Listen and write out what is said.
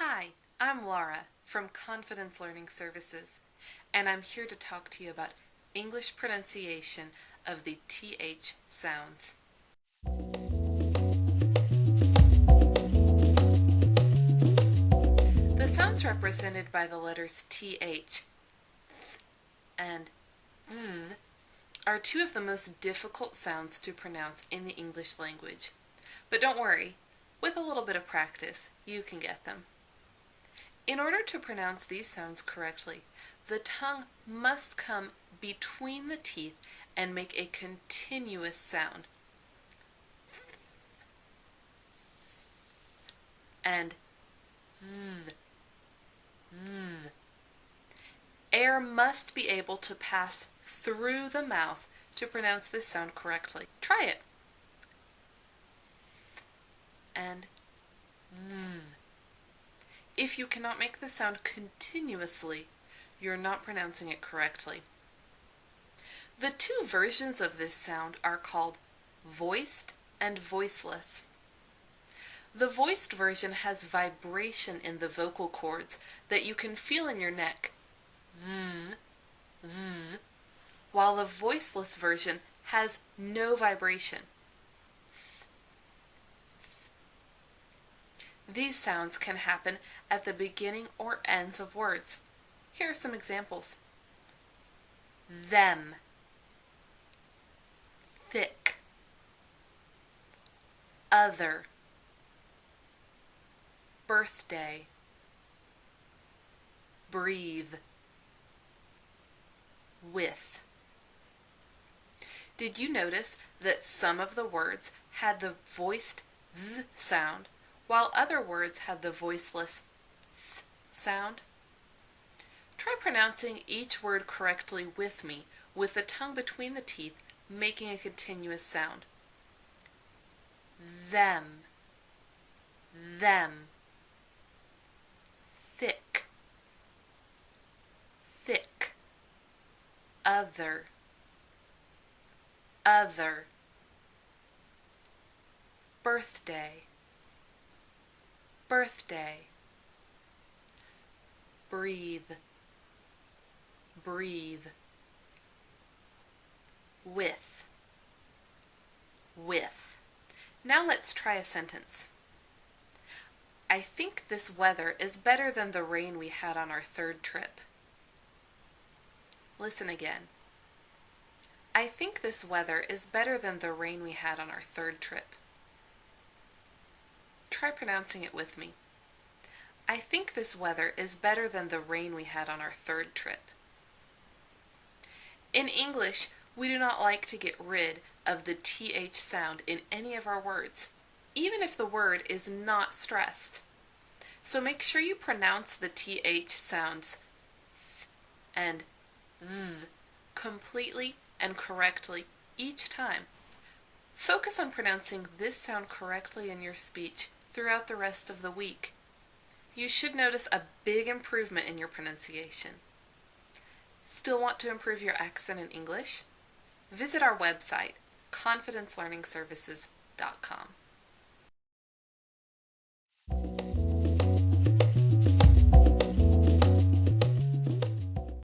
Hi, I'm Laura from Confidence Learning Services, and I'm here to talk to you about English pronunciation of the TH sounds. The sounds represented by the letters TH and th are two of the most difficult sounds to pronounce in the English language. But don't worry, with a little bit of practice, you can get them. In order to pronounce these sounds correctly, the tongue must come between the teeth and make a continuous sound. And th, th. Air must be able to pass through the mouth to pronounce this sound correctly. Try it. And th. If you cannot make the sound continuously, you're not pronouncing it correctly. The two versions of this sound are called voiced and voiceless. The voiced version has vibration in the vocal cords that you can feel in your neck, th, th, while the voiceless version has no vibration. These sounds can happen at the beginning or ends of words. Here are some examples. Them, thick, other, birthday, breathe, with. Did you notice that some of the words had the voiced th sound, while other words had the voiceless th sound? Try pronouncing each word correctly with me, with the tongue between the teeth, making a continuous sound. Them, them, thick, thick, other, other, birthday, birthday, breathe, breathe, with, with. Now let's try a sentence. I think this weather is better than the rain we had on our third trip. Listen again. I think this weather is better than the rain we had on our third trip. Try pronouncing it with me. I think this weather is better than the rain we had on our third trip. In English, we do not like to get rid of the TH sound in any of our words, even if the word is not stressed. So make sure you pronounce the TH sounds th and th completely and correctly each time. Focus on pronouncing this sound correctly in your speech throughout the rest of the week. You should notice a big improvement in your pronunciation. Still want to improve your accent in English? Visit our website, confidencelearningservices.com.